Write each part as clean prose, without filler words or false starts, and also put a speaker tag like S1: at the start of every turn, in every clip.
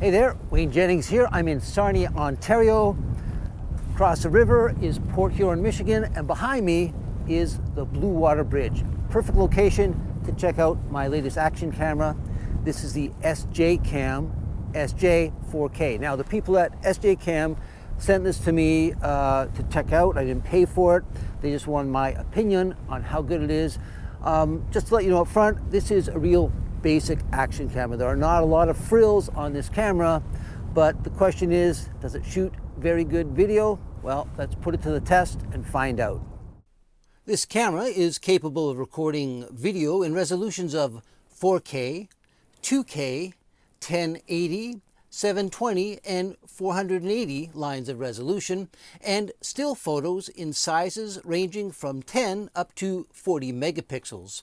S1: Hey there, Wayne Jennings here. I'm in Sarnia, Ontario. Across the river is Port Huron, Michigan, and behind me is the Blue Water Bridge. Perfect location to check out my latest action camera. This is the SJCAM SJ4K. Now, the people at SJCAM sent this to me to check out. I didn't pay for it. They just wanted my opinion on how good it is. Just to let you know up front, this is a real basic action camera. There are not a lot of frills on this camera, but the question is, does it shoot very good video? Well, let's put it to the test and find out. This camera is capable of recording video in resolutions of 4K, 2K, 1080, 720, and 480 lines of resolution, and still photos in sizes ranging from 10 up to 40 megapixels.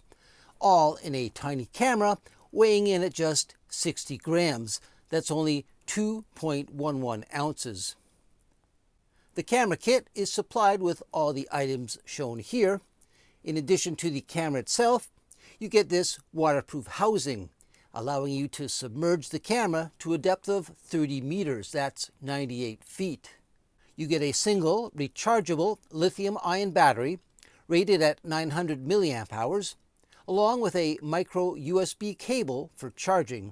S1: All in a tiny camera weighing in at just 60 grams. That's only 2.11 ounces. The camera kit is supplied with all the items shown here. In addition to the camera itself, you get this waterproof housing, allowing you to submerge the camera to a depth of 30 meters. That's 98 feet. You get a single rechargeable lithium-ion battery rated at 900 milliamp hours, along with a micro USB cable for charging.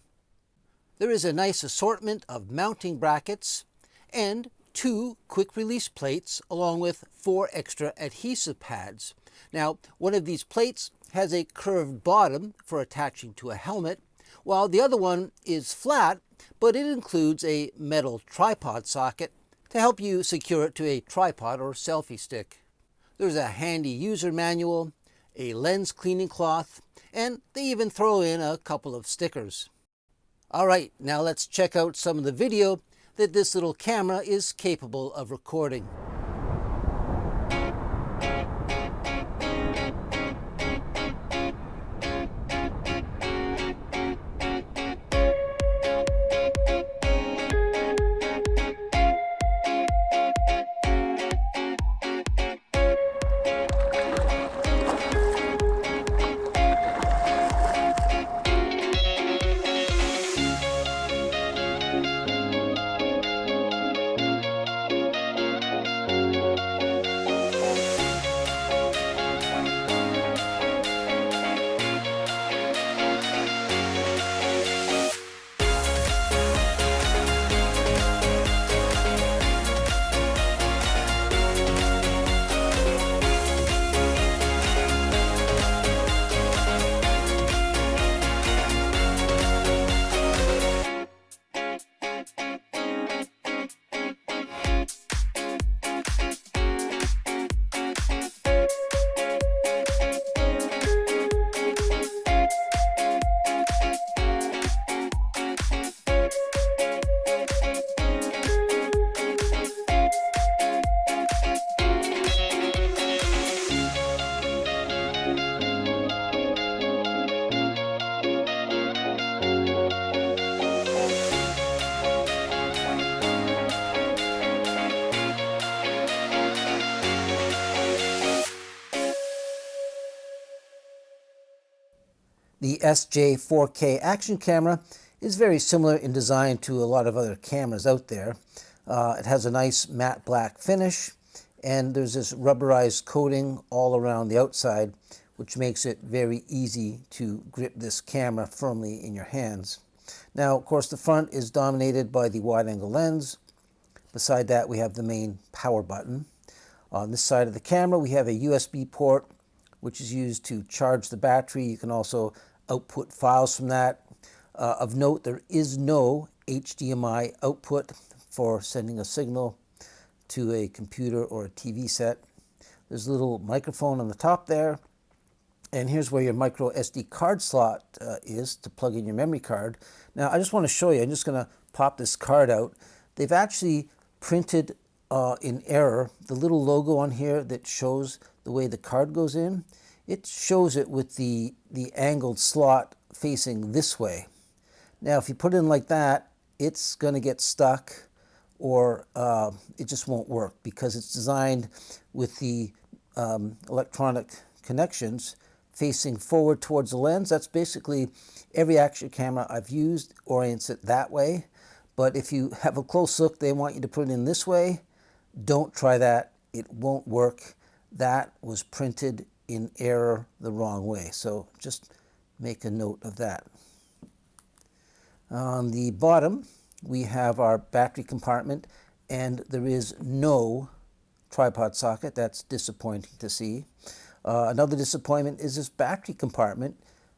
S1: There is a nice assortment of mounting brackets and 2 quick release plates, along with 4 extra adhesive pads. Now, one of these plates has a curved bottom for attaching to a helmet, while the other one is flat, but it includes a metal tripod socket to help you secure it to a tripod or selfie stick. There's a handy user manual, a lens cleaning cloth, and they even throw in a couple of stickers. All right, now let's check out some of the video that this little camera is capable of recording. The SJ4K action camera is very similar in design to a lot of other cameras out there. It has a nice matte black finish, and there's this rubberized coating all around the outside, which makes it very easy to grip this camera firmly in your hands. Now, of course, the front is dominated by the wide-angle lens. Beside that, we have the main power button. On this side of the camera, we have a USB port, which is used to charge the battery. You can also output files from that. Of note, there is no HDMI output for sending a signal to a computer or a TV set. There's a little microphone on the top there, and here's where your micro SD card slot is to plug in your memory card. Now, I just want to show you, I'm just going to pop this card out. They've actually printed in error the little logo on here that shows the way the card goes in. It shows it with the angled slot facing this way. Now, if you put it in like that, it's going to get stuck, or it just won't work because it's designed with the electronic connections facing forward towards the lens. That's basically every action camera I've used orients it that way. But if you have a close look, they want you to put it in this way. Don't try that. It won't work. That was printed in error the wrong way. So just make a note of that. On the bottom, we have our battery compartment, and there is no tripod socket. That's disappointing to see. Another disappointment is this battery compartment.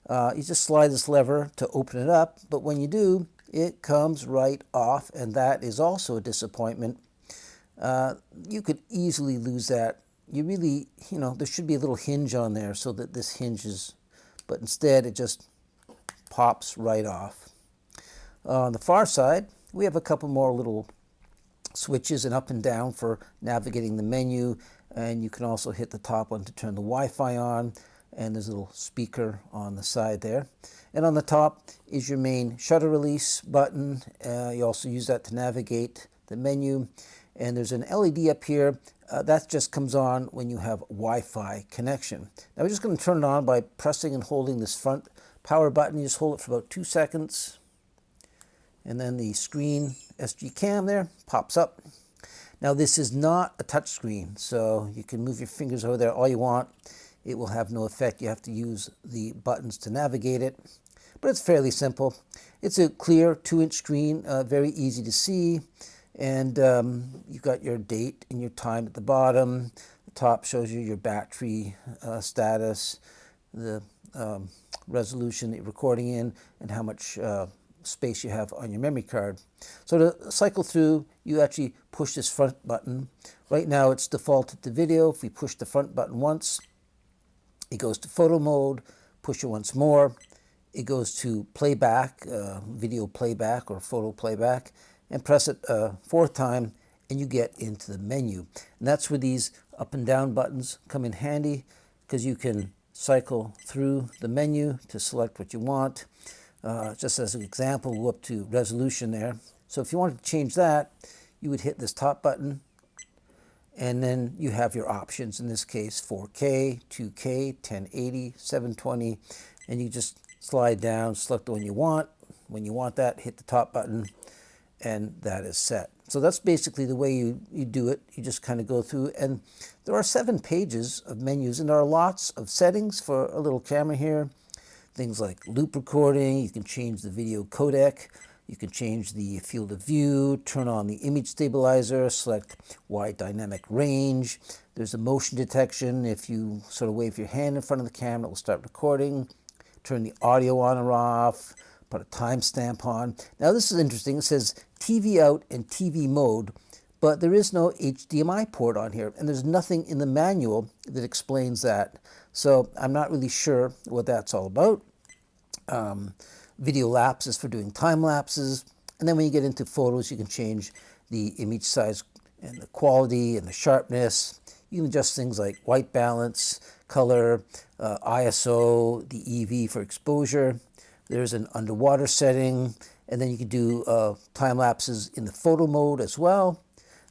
S1: You just slide this lever to open it up, but when you do, it comes right off, and that is also a disappointment. You could easily lose that. You really, there should be a little hinge on there so that this hinges, but instead it just pops right off. On the far side, we have a couple more little switches and up and down for navigating the menu, and you can also hit the top one to turn the Wi-Fi on, and there's a little speaker on the side there. And on the top is your main shutter release button. You also use that to navigate the menu, and there's an LED up here. That just comes on when you have Wi-Fi connection. Now we're just going to turn it on by pressing and holding this front power button. You just hold it for about 2 seconds, and then the screen SJCAM there pops up. Now this is not a touch screen, so you can move your fingers over there all you want. It will have no effect. You have to use the buttons to navigate it, but it's fairly simple. It's a clear 2-inch screen, very easy to see, and you've got your date and your time at the bottom. The top shows you your battery status, the resolution that you're recording in, and how much space you have on your memory card. So to cycle through, you actually push this front button. Right now it's defaulted to video. If we push the front button once, it goes to photo mode. Push it once more, it goes to playback, video playback or photo playback, and press it a 4th time and you get into the menu. And that's where these up and down buttons come in handy, because you can cycle through the menu to select what you want. Just as an example, we'll go up to resolution there. So if you wanted to change that, you would hit this top button, and then you have your options. In this case, 4K, 2K, 1080, 720, and you just slide down, select the one you want. When you want that, hit the top button, and that is set. So that's basically the way you do it. You just kind of go through, and there are 7 pages of menus, and there are lots of settings for a little camera here. Things like loop recording, you can change the video codec, you can change the field of view, turn on the image stabilizer, select wide dynamic range. There's a motion detection. If you sort of wave your hand in front of the camera, it will start recording. Turn the audio on or off, put a timestamp on. Now this is interesting. It says TV out and TV mode, but there is no HDMI port on here, and there's nothing in the manual that explains that. So I'm not really sure what that's all about. Video lapses for doing time lapses, and then when you get into photos, you can change the image size and the quality and the sharpness. You can adjust things like white balance, color, ISO, the EV for exposure. There's an underwater setting, and then you can do time lapses in the photo mode as well.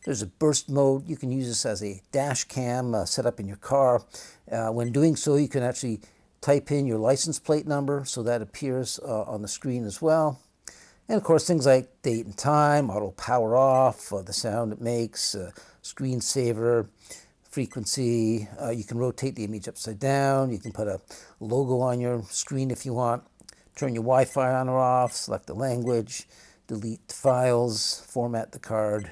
S1: There's a burst mode. You can use this as a dash cam set up in your car. When doing so, you can actually type in your license plate number, so that appears on the screen as well. And of course, things like date and time, auto power off, the sound it makes, screensaver, frequency. You can rotate the image upside down. You can put a logo on your screen if you want. Turn your Wi-Fi on or off, select the language, delete files, format the card.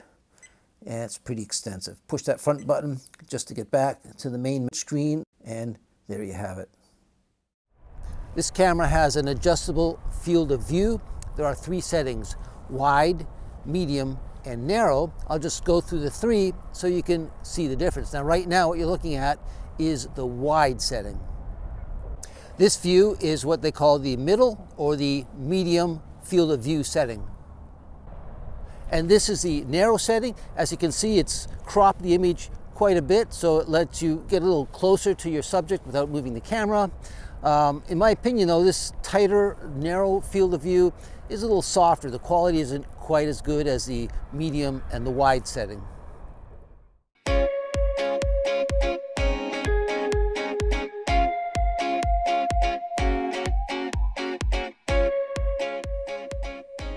S1: And it's pretty extensive. Push that front button just to get back to the main screen, and there you have it. This camera has an adjustable field of view. There are 3 settings: wide, medium, and narrow. I'll just go through the 3 so you can see the difference. Now right now what you're looking at is the wide setting. This view is what they call the middle or the medium field of view setting. And this is the narrow setting. As you can see, it's cropped the image quite a bit, so it lets you get a little closer to your subject without moving the camera. In my opinion though, this tighter, narrow field of view is a little softer. The quality isn't quite as good as the medium and the wide setting.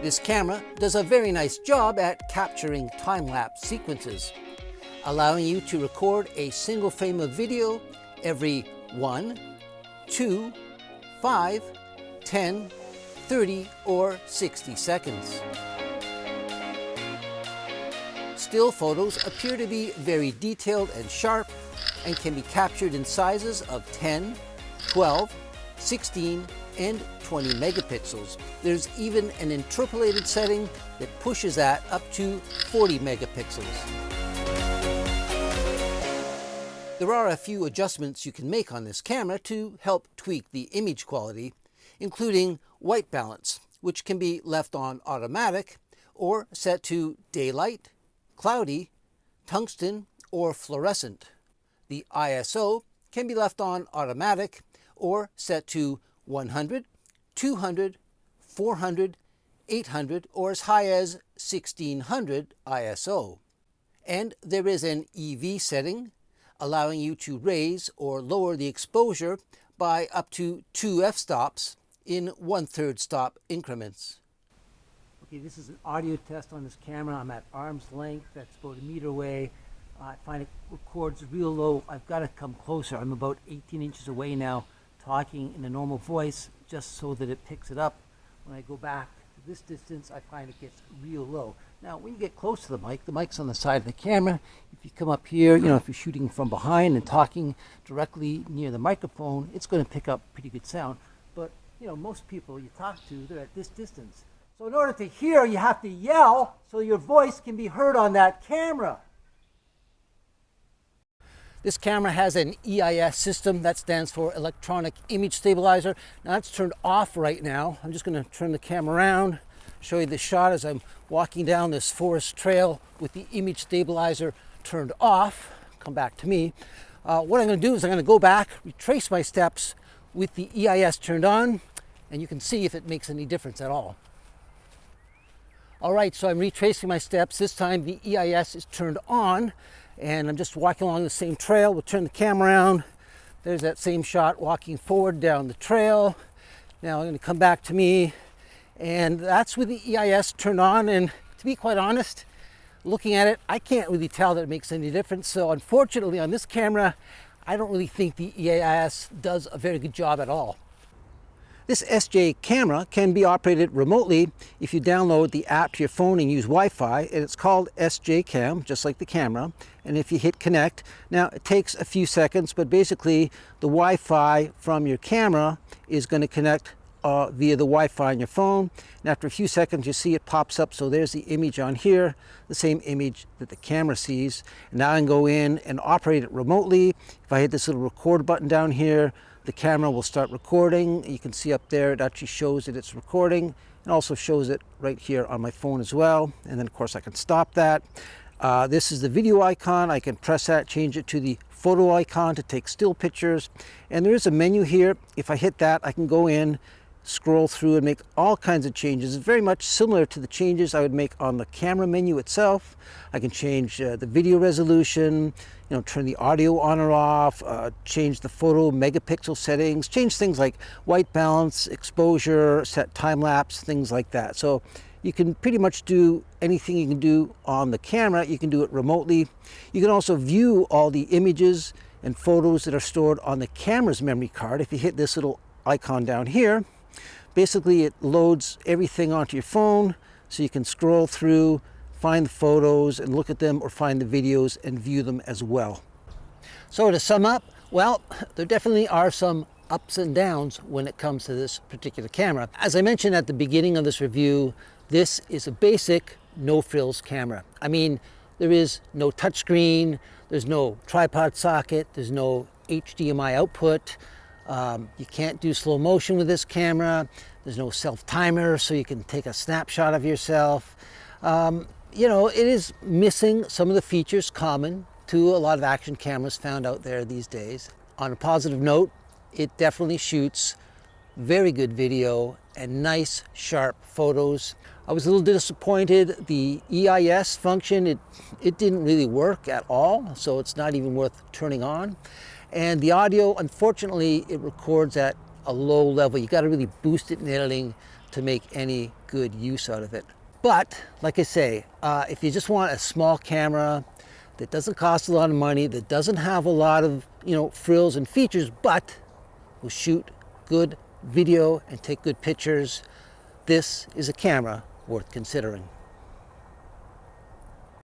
S1: This camera does a very nice job at capturing time-lapse sequences, allowing you to record a single frame of video every 1, 2, 5, 10, 30, or 60 seconds. Still photos appear to be very detailed and sharp and can be captured in sizes of 10, 12, 16, and 20 megapixels. There's even an interpolated setting that pushes that up to 40 megapixels. There are a few adjustments you can make on this camera to help tweak the image quality, including white balance, which can be left on automatic or set to daylight, cloudy, tungsten, or fluorescent. The ISO can be left on automatic or set to 100, 200, 400, 800, or as high as 1600 ISO. And there is an EV setting, allowing you to raise or lower the exposure by up to 2 f-stops in 1/3 stop increments. Okay, this is an audio test on this camera. I'm at arm's length. That's about 1 meter away. I find it records real low. I've got to come closer. I'm about 18 inches away now, talking in a normal voice, just so that it picks it up. When I go back to this distance, I find it gets real low. Now, when you get close to the mic's on the side of the camera. If you come up here, if you're shooting from behind and talking directly near the microphone, it's going to pick up pretty good sound. But, most people you talk to, they're at this distance. So in order to hear, you have to yell so your voice can be heard on that camera. This camera has an EIS system. That stands for Electronic Image Stabilizer. Now that's turned off right now. I'm just going to turn the camera around, show you the shot as I'm walking down this forest trail with the image stabilizer turned off. Come back to me. What I'm going to do is I'm going to go back, retrace my steps with the EIS turned on, and you can see if it makes any difference at all. All right, so I'm retracing my steps. This time the EIS is turned on, and I'm just walking along the same trail. We'll turn the camera around. There's that same shot walking forward down the trail. Now I'm going to come back to me, and that's with the EIS turned on. And to be quite honest, looking at it, I can't really tell that it makes any difference. So unfortunately on this camera, I don't really think the EIS does a very good job at all. This SJ camera can be operated remotely if you download the app to your phone and use Wi-Fi, and it's called SJCAM, just like the camera. And if you hit connect, now it takes a few seconds, but basically the Wi-Fi from your camera is going to connect via the Wi-Fi on your phone. And after a few seconds, you see it pops up. So there's the image on here, the same image that the camera sees. And now I can go in and operate it remotely. If I hit this little record button down here, the camera will start recording. You can see up there, it actually shows that it's recording, and also shows it right here on my phone as well. And then of course I can stop that. This is the video icon. I can press that, change it to the photo icon to take still pictures. And there is a menu here. If I hit that, I can go in, scroll through, and make all kinds of changes. It's very much similar to the changes I would make on the camera menu itself. I can change the video resolution, turn the audio on or off, change the photo megapixel settings, change things like white balance, exposure, set time lapse, things like that. So you can pretty much do anything you can do on the camera, you can do it remotely. You can also view all the images and photos that are stored on the camera's memory card. If you hit this little icon down here, basically it loads everything onto your phone, so you can scroll through, find the photos and look at them, or find the videos and view them as well. So to sum up, well, there definitely are some ups and downs when it comes to this particular camera. As I mentioned at the beginning of this review, this is a basic no-frills camera. I mean, there is no touchscreen, there's no tripod socket, there's no HDMI output. You can't do slow motion with this camera. There's no self-timer, so you can take a snapshot of yourself. It is missing some of the features common to a lot of action cameras found out there these days. On a positive note, it definitely shoots very good video and nice, sharp photos. I was a little disappointed. The EIS function, it didn't really work at all, so it's not even worth turning on. And the audio, unfortunately, it records at a low level. You got to really boost it in editing to make any good use out of it. But like I say, if you just want a small camera that doesn't cost a lot of money, that doesn't have a lot of frills and features, but will shoot good video and take good pictures, this is a camera worth considering.